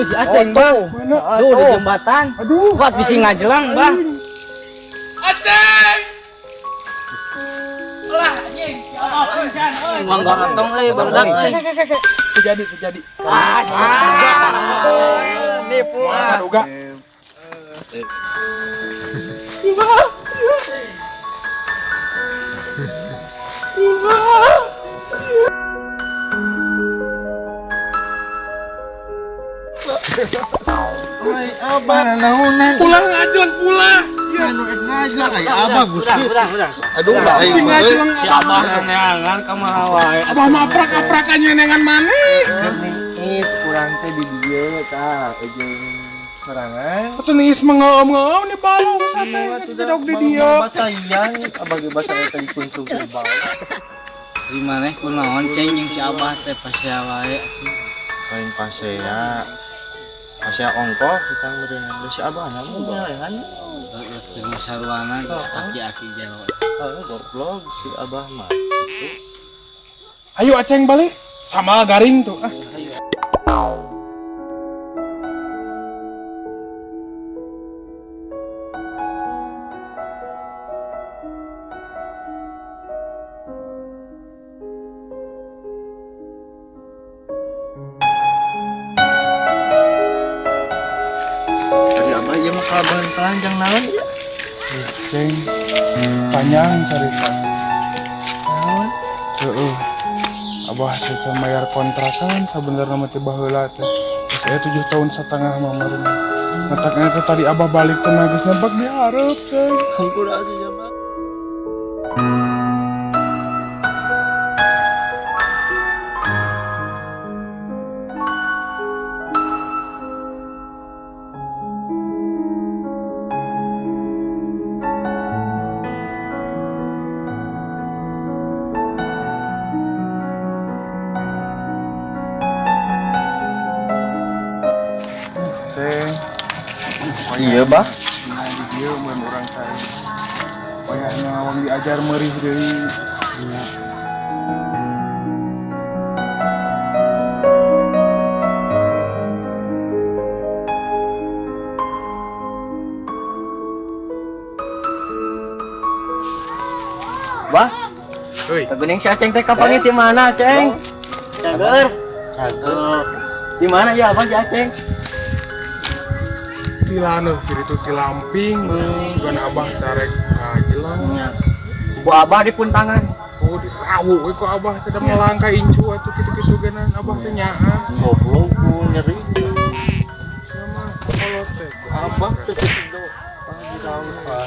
tuh si Aceng, Bang. Tuh di jembatan. Aduh. Kuat bisa ngajelang, Bang. Aceng. Lah, anjing. Si Abah pingsan euy. Emang ganteng euy, barudak euy. Terjadi. Nipu. Duga. Abah naonan Pulang ngajelang pulang. anu ngajak aya abah Gusti. Urang. Aduh lah Si ngajelang Si Abah neangan ka mah wae. Abah mah aprak-aprakannya nengan maneh. Nis kurang teh di dieu tah jeung serangan. Atuh niis mengeum-ngeum di balong sate tidak di dia. Bacaian abah ge basa eta dikuntung di bawah. Di maneh kunaon Ceng jeung si Abah teh pasea wae. Lain pasea. Pasea ongkos kita meureun si abah namun gorengan. Heeh, sarwana aki-aki jero. Goblok si abah mah. Ayo Aceng balik. Sama garing tuh. Tadi abah ieu mah kabahan telanjang naon ya? Ceng. Panjang cerita. Naon? Heeh. Abah teh can bayar kontrakan sabenerna mah teh baheula teh. Geus aya 7 tahun setengah mah maruna. Ngetakna teh tadi abah balik teh geus nebak dihareup, Ceng. Hampura atuh ya mah. Ceng. Oh iya, Bah. Nah, di dieu mun urang teh. Payahna awang diajar meurih deui. Bah, Euy, Tegening si Aceng teh kapangnya di mana, Ceng? Cager. cager. Di mana ya Abah si Aceng? tilana kitu ti Lamping. Sugan abah tarek ngajelang. Ibu Abah di puntangan. Oh, ditawu we ku abah teh da melangka incu atuh kitu-kitu genan abah teh nyaha. Goblok ku nyeri. Sama kolot teh. Abah teh ketido. Pagi tahu, Pak.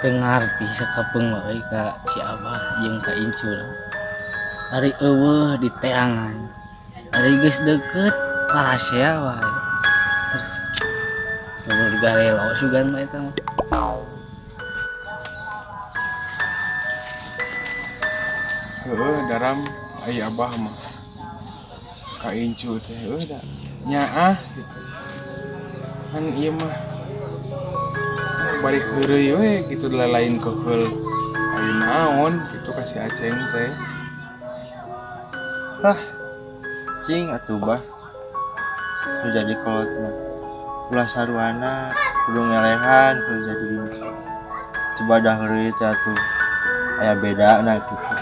Tengarti sakapeung wae ka si Abah jeung ka Incul. Ari eueuh di teangan. Ari geus deukeut parasea wae. Kudu digarelo sugan mah eta mah. Heeh, daram ai abah mah. Ka incu teh heuh da. Nyaah gitu. Kan ieu mah bari heureuy we gitu lalain keheul. Ai naon gitu ka si Aceng teh. Hah. Cing atuh, Bah. Kudu jadi kolot mah. Ulah sarwana kudu ngelehan kudu jadi coba dah heureuy teh atuh. Aya bedana gitu.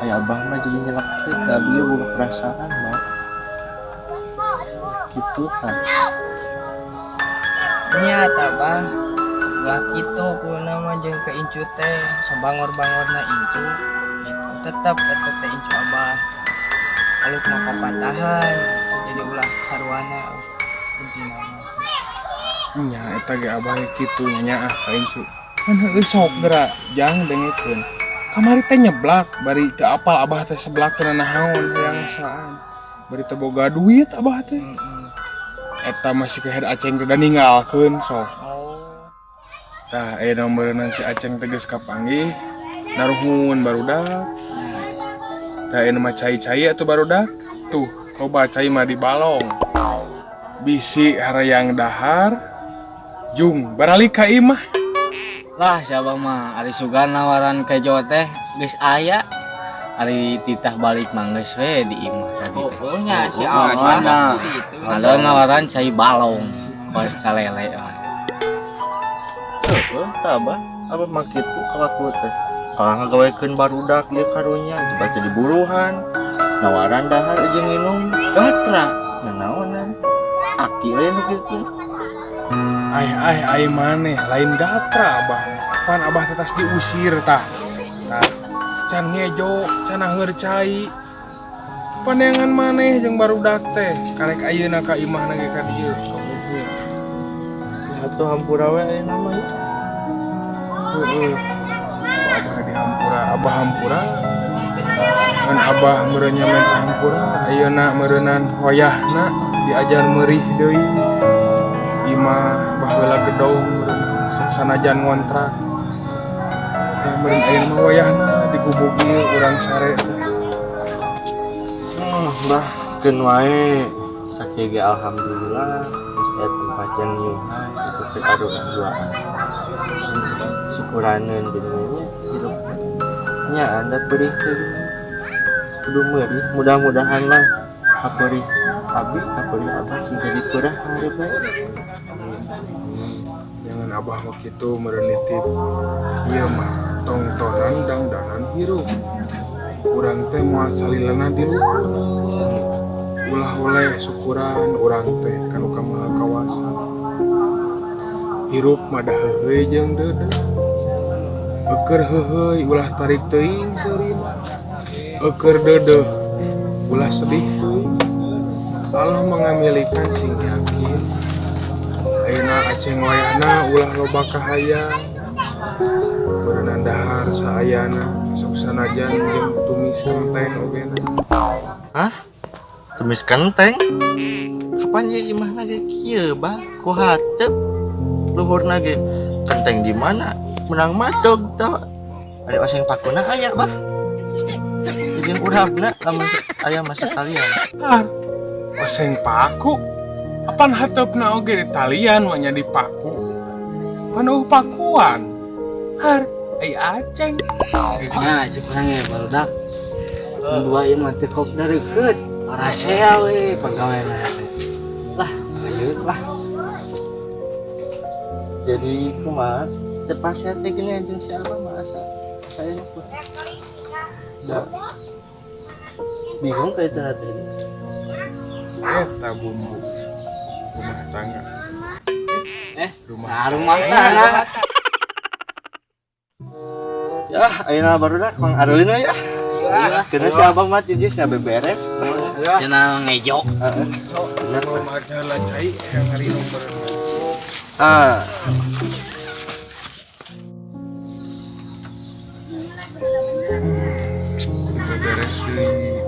Aya abah mah jadi nyelekit tapi dia boga perasaan, Bah. Gitu kan. Nya tah Bang. Sebelah kitu kuna mah jeung ke incu teh sabangor-bangorna incu gitu. Tetep eta teh incu Abah. Kalau mah papatahan gitu. Jadi ulah sarwana intina mah. Nya eta ge abah kitu nyaah ka incu. Kan heueuh sok geura jang dengikeun. Kamari teh nyeblak bari teu apal abah teh seblak teh naon hayang saan. Bari teu boga duit abah teh. Eta masih ke Aceng teh da ninggalkeun sok. Oh. Tah aya nomoreun si Aceng teh geus kapanggih. Naruhun barudak. Tah aya mah cai-cai atuh barudak. Tuh, loba cai mah di balong. Bisi harayang dahar. Jung baralik ka imah. Lah siapa mah ari sugan nawaran kejo teh geus aya. Ari titah balik manggeus we di imah tadi teh. Oh nya si Oh, Abah sana. gitu. Ada ngawaran cai balong. Kos kalele. Tabah apa makitu kalaku teh kalau ngagawekeun barudak ieu karunya coba jadi buruhan nawaran dahar jeung nginum gatra nanaonan aki aya nu kitu Ai maneh lain gatra abah. Pan abah tetas diusir tah. Tah. Can ngejo, can aheur cai. Paneangan maneh jeung barudak teh. Karek ayeuna ka imahna ge ka dieu. atuh hampura we aya nama ieu Heeh. Abah di hampura, abah hampura. Ngan abah meureun nyamen ka hampura, ayeuna meureunan hoyahna diajar meurih deui. Imah baheula gedong meureun sanajan ngontrak. Tah meureun ayeuna mah hoyahna digubuk ieu urang sare teh. Mbah keun wae sakege alhamdulillah geus aya tempat yang nyuhan itu teh karunan duaan syukuraneun geuninnya hirup nya anda perih teh kudu meurih mudah-mudahan mah kaperih abdi kaperih abah sing jadi peurah hareup we Jangan abah mah kitu meureun nitip. Ieu mah tongtonan dangdanan hirup. Urang teh moal salilana di luhur. Ulah oleh syukuran urang teh kanu ka Maha Kawasa. Hirup mah da heuheuy jeung deudeu. Eukeur heuheuy ulah tarik teuing seurina. Eukeur deudeuh ulah sedih teuing. Allah mengamilikan sing yakin. Ayeuna aceng wayahna ulah loba kahayang. Berenang dahar saayana sok sanajan jeung tumis kenteng ogena. hah tumis kenteng kapan ye imahna ge kieu bah ku hateup luhurna ge kenteng di mana menang madog tah ari oseng pakuna aya bah jeung urapna lamun aya mah sekalian Har, oseng paku. Apan hateupna oge di talian mah nya di paku. Panuh pakuan. Har, ai aceng. Nya cik urang ge barudak. Dua ieu mah teu kok dareukeut. Parasea we pagaweana teh. Lah, ayeuna lah. jadi kumaha teu pasea teh gini anjeun si abah mah asa saya mah da bingung ka itu teh Eta bumbu rumah tangga. Nah, rumah tangga. ya ayeuna barudak Mang Arlina ya kena si abah mah cijis ya beberes Cenah ngejo. bener Belum ada lacai yang hari nomor. ah Beres deui.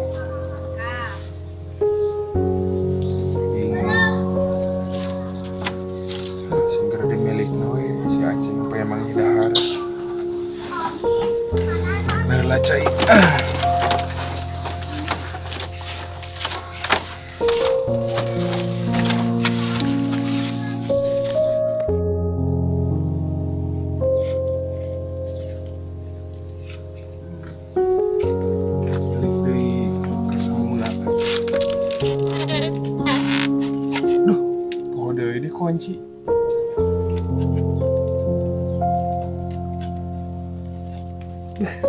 Singger dimilikna we si aceng poe Mang Hidahar. Nah lacai. Balik deui ka semula. Duh, poho deui dikunci.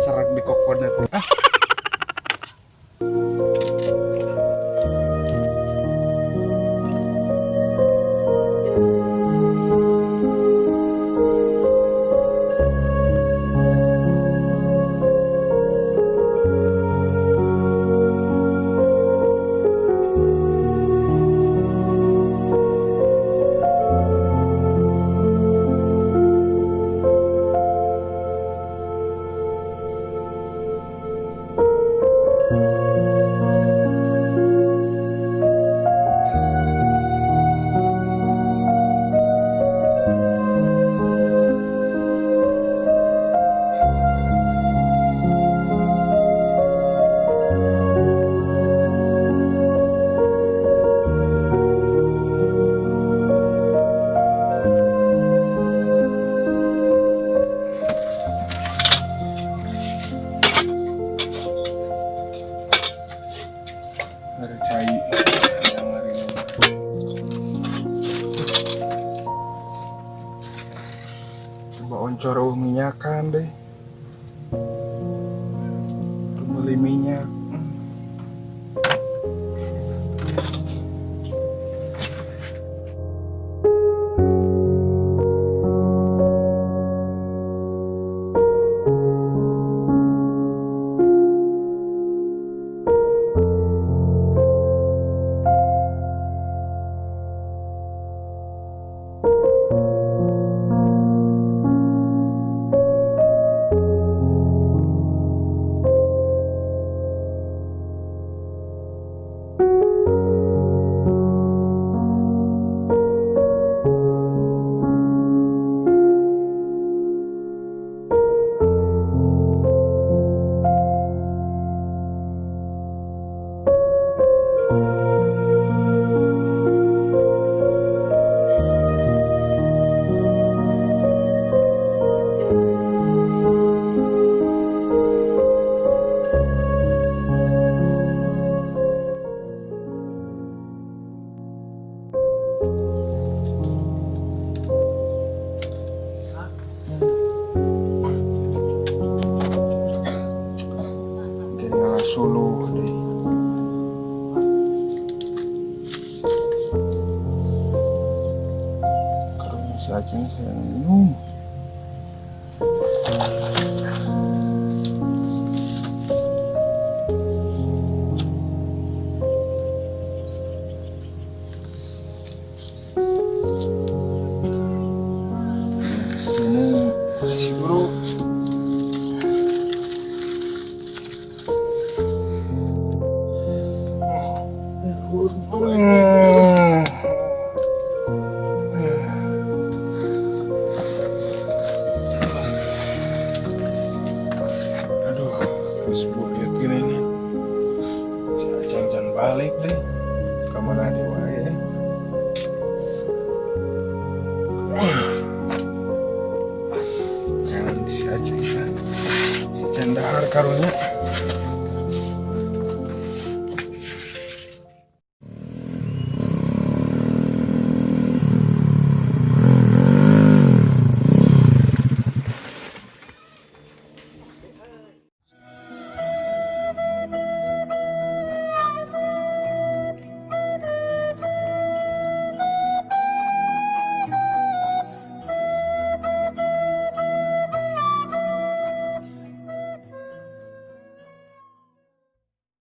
Serak di kokona teh. Coro minyakan deh. Beli minyak. Solo deh. Kalau si Aceng saya minum. Sini si bro. Aduh, harus lihat gini nih. Si Aceng jangan balik deh. Kemana dia wae? Jangan si Aceng kan. Si Cendahar karunya.